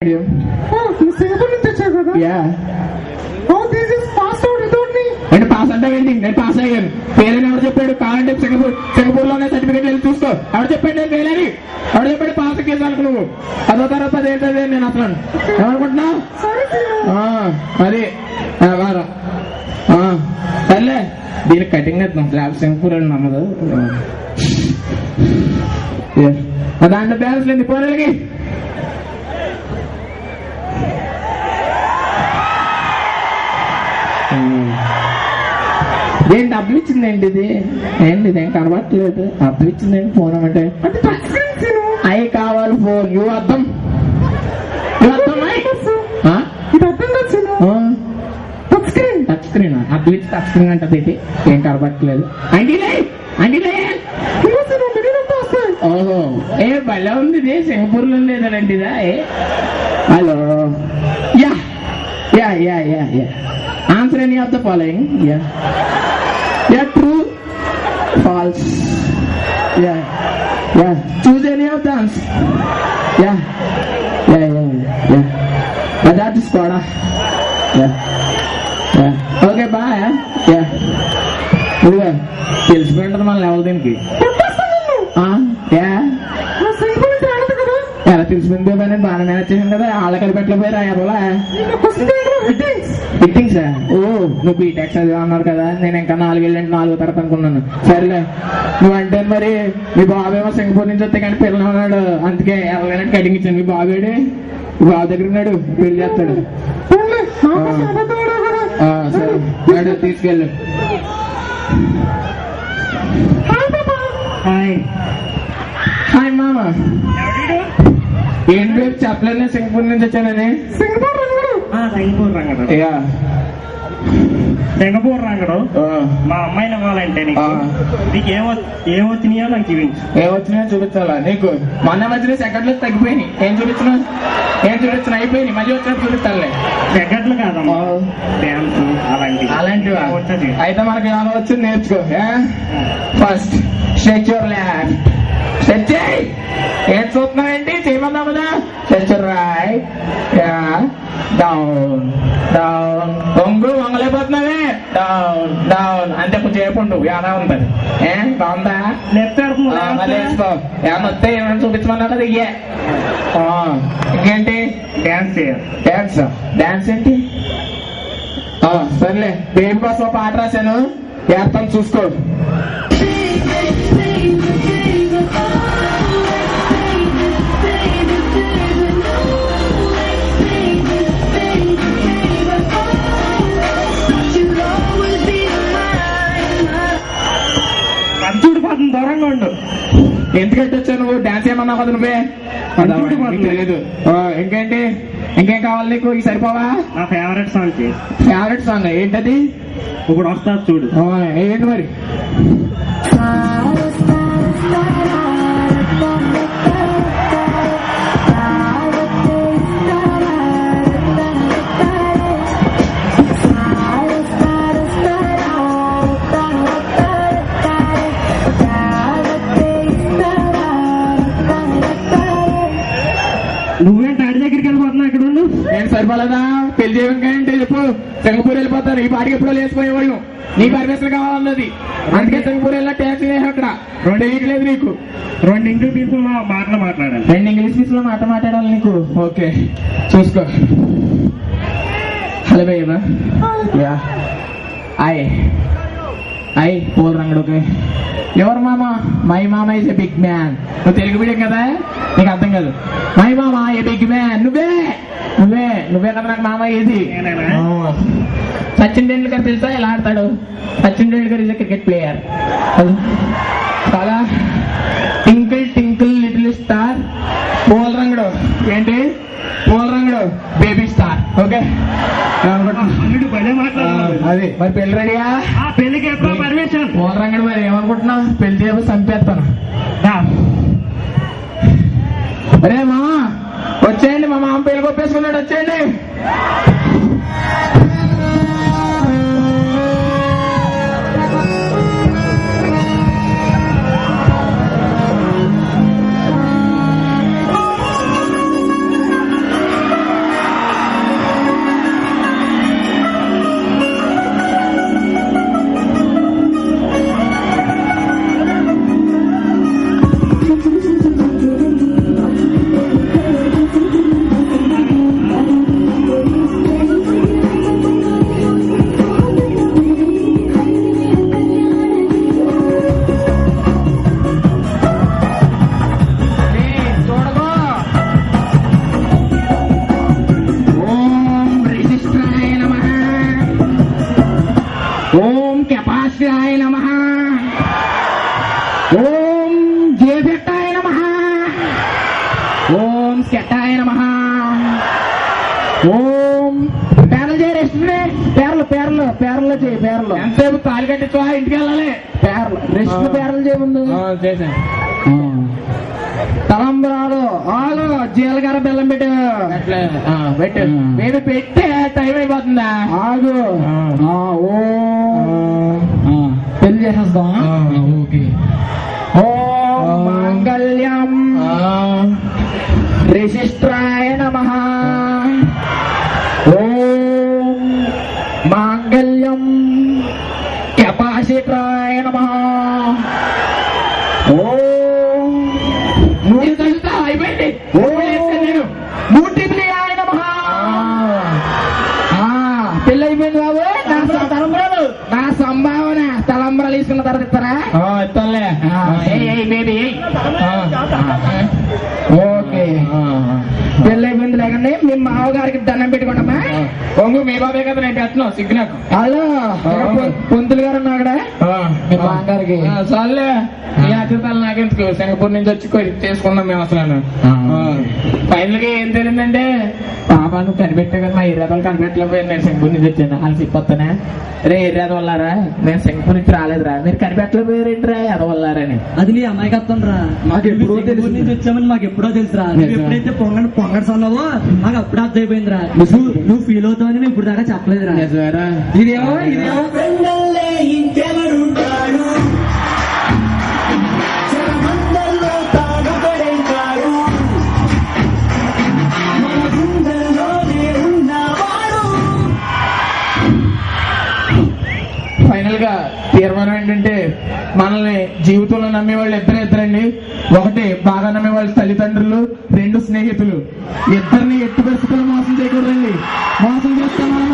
Singapore నుంచి వచ్చావు కదా? అంటే పాస్ అంటావేంటి? నేను పాస్ అయ్యాను. పేలని ఎవరు చెప్పాడు? కావాలంటే సింగపూర్ లోనే సర్టిఫికేట్ వెళ్ళి చూసుకో. ఎవరు చెప్పాడు నేను పేలని? ఎవరు చెప్పాడు పాస్ కేసాలకు? నువ్వు అదో తర్వాత అదేంటది నేను అసలు ఏమనుకుంటున్నావు? అది సర్లే దీనికి కటింగ్ వేద్దాం. ల్యాబ్ సింగపూర్ అని నమ్మదు. దాంట్లో బ్యాలెన్స్ లేదు పోరాలకి. ఏం డబ్బులు ఇచ్చిందేంటి? ఇది ఏంటి? ఇదేం కనబట్టలేదు. డబ్బులు ఇచ్చిందేంటి? ఫోన్ అంటే అవి కావాలి. ఫోన్ యూ అర్థం టచ్ స్క్రీన్ అద్దం ఇచ్చి టచ్ స్క్రీన్ అంటే ఏంటి? ఏం కనబట్టలేదు. ఓహో ఏ భలే ఉంది. ఇది సింగపూర్ లో లేదంటిదా? Hello ya ya ya ya ya answer any of the following. Ya ya true false. Ya ya choose any of the answer. Ya ya ya ya Bajaj Skoda. Ya ya okay boy. Ya ఇదిగా తెలిసిపోయింటుంది మన level దీనికి. ఎలా తెలిసిపోయింది? పని బాగా manage చేసాను కదా. వాళ్ళకి పెట్టలేకపోయి రాయాలా ఫిట్టింగ్సా? ఓ నువ్వు బీటెక్ చదివా అన్నారు కదా. నేను ఇంకా 4 ఏళ్ళంటే 4వ తరగతి అనుకున్నాను. సరేలే నువ్వంటే మరి మీ బాబేమో సింగపూర్ నుంచి వస్తే కానీ పిల్లలు ఉన్నాడు. అందుకే ఎవరైనా కటింగ్ ఇచ్చాను. మీ బాబేడు బాబు దగ్గర ఉన్నాడు. పెళ్లి చేస్తాడు. సరే తీసుకెళ్ళు. హాయ్ హాయ్ మామా. ఏంటి రేపు చెప్పలేదు సింగపూర్ నుంచి వచ్చానని. సింగపూర్ రంగడు మా అమ్మాయిని ఇవ్వాలంటే నీకు ఏమొచ్చినాయో నాకు చూపించు. ఏమొచ్చినాయో చూపించాలా నీకు? మొన్న మధ్యలో సెకండ్లు తగ్గిపోయినాయి. ఏం చూపించిన అయిపోయినాయి. మళ్ళీ వచ్చినట్టు చూపించాలి. సెకండ్లు కాదమ్మా, డ్యాన్స్ అలాంటివా? అయితే మనకి ఏమైనా వచ్చింది నేర్చుకో. First stretch your left. Stretch ఏం చూస్తున్నావేంటి? చేయమన్నా కదా. Stretch right. Down down. వంగు వంగలేకపోతున్నావే. డౌన్ డౌన్ అంటే కొంచెం చేపండు. ఎలా ఉంటుంది? బాగుందా? మళ్ళీ వేసుకో. ఏమన్నా వస్తే ఏమైనా చూపించమన్నా కదా. ఇయ్యే ఇంకేంటి? డాన్స్ ఏంటి? సర్లే బేబీ కోసం పాట రాశాను. ఏర్తం చూసుకో. దూరంగా ఉండు. ఎందుకంటే వచ్చావు నువ్వు? డాన్స్ ఏమన్నా కదా నువ్వే? తెలియదు. ఇంకేంటి? ఇంకేం కావాలి నీకు? ఈ సరిపోవా? నా ఫేవరెట్ సాంగ్ ఏంటది? ఇప్పుడు వస్తా చూడు. ఏంటి మరి? నువ్వేంటి ఆడి దగ్గరికి వెళ్ళిపోతున్నా? ఇక్కడ ఉండు. నేను సరిపోలేదా? పెళ్లి చేయకంటే చెప్పు. సింగపూర్ వెళ్ళిపోతాను. ఈ పాటికి ఎప్పుడో లేచిపోయేవాళ్ళు. నీ పర్మిషన్ కావాలన్నది. అందుకే సింగపూర్ వెళ్ళినా ట్యాక్సీ వేసి అక్కడ 2 వేయట్లేదు నీకు. 2 ఇంగ్లీష్ పీసులో మాట్లాడాలి. 2 ఇంగ్లీష్ పీసులో మాట్లాడాలి నీకు. ఓకే చూసుకో. హలో భయ్యా. యా ఐ పోల్ రంగడు. ఓకే ఎవరు మామ? మై మామ ఈజ్ ఎ బిగ్ మ్యాన్. నువ్వు తెలుగు మీడియం కదా, నీకు అర్థం కాదు. మై మామ ఏ బిగ్ మ్యాన్. నువ్వే కదా నాకు మామ. ఏది? సచిన్ టెండూల్కర్ తెలుసా? ఎలా ఆడతాడు? Sachin Tendulkar is a cricket player. చాలా టింకిల్ టింకిల్ లిటిల్ స్టార్. పోల్ రంగడు ఏంటి? పోల్ రంగడు బేబీ స్టార్. ఓకే అది మరి పెళ్లి రెడీగా? పెళ్లికి ఎప్పుడు పర్మిషన్? పోల్ రంగడు మరి ఏమనుకుంటున్నావు? పెళ్లి చేయబోయి చంపేస్తాను. అరే మామ వచ్చేయండి. మా మామ పెళ్లి కొప్పేసుకున్నాడు. వచ్చేయండి. ఓం పేర్లు చేయి పేర్లు చేయి పేర్లు ఎంతసేపు తాలి కట్టించా ఇంటికి వెళ్ళాలి పేర్లు రెస్ట్ పేర్లు చేయ ముందు చేశాను తలంబరాలు ఆలు జీలకర్ర బెల్లం పెట్టు మేము పెట్టే టైం అయిపోతుందా ఆగు ఓ పెళ్లి చేసేస్తాం ఓకే ఓ మాంగళ్యం రిశిష్ట్రాయ నమః ఓం మాంగళ్యం కెపాసిట్రాయ నమః ఓం మూడు తలుతా అయిపోయింది నేను మూటిప్లియాయ నమః పెళ్ళి అయిపోయింది బాబు తలంబరాలు నా సంభావన తలంబరాలు తీసుకున్న తర్వాత ఇస్తారా ఇస్తాలే బేబీ ఓకే పెళ్ళి అయిపోయింది లేకండి మీ మామగారికి దండం పెట్టుకోండమ్మా పొంగు మీ బాబే కదా నేను పెట్టినావు సిగ్గు నాకు హలో పొంతులు గారు ఉన్నాడా మీ మామగారికి చాలే ఈ అతిథాలు నాకెందుకు సింగపూర్ నుంచి వచ్చి చేసుకున్నాం మేము అసలు ఫైనల్ గా ఏం తెలియదంటే పాప నువ్వు కనిపెట్టా కదా మా ఇర్రాదాలు కనిపెట్టలేకపోయాను నేను సింగపూర్ నుంచి వచ్చాను వాళ్ళు చెప్పొస్తానే రే ఇర్రాద వల్లారా నేను సింగపూర్ నుంచి రాలేదురా మీరు కనిపెట్టలేకపోయారేంట్రా ఎదవల్లారని అది నీ అమాయకత్వం రా మాకు ఎప్పుడో తెలుసు నుంచి వచ్చామని మాకు ఎప్పుడో తెలుసురా నువ్వు ఎప్పుడైతే పొంగడ్స్ అన్నావో మాకు అప్పుడు అర్థం అయిపోయిందిరా నువ్వు ఫీల్ అవుతావని మేము ఇప్పుడు దాకా చెప్పలేదురా ఇదేమో ఇంకెవరుంటాడు ఫైనల్ గా తీర్మానం ఏంటంటే మనల్ని జీవితంలో నమ్మేవాళ్ళు ఇద్దరండి ఒకటి బాగా నమ్మేవాళ్ళు తల్లిదండ్రులు రెండు స్నేహితులు ఇద్దరిని ఎట్టి పరిస్థితుల్లో మోసం చేయకూడదండి మోసం చేస్తే మనం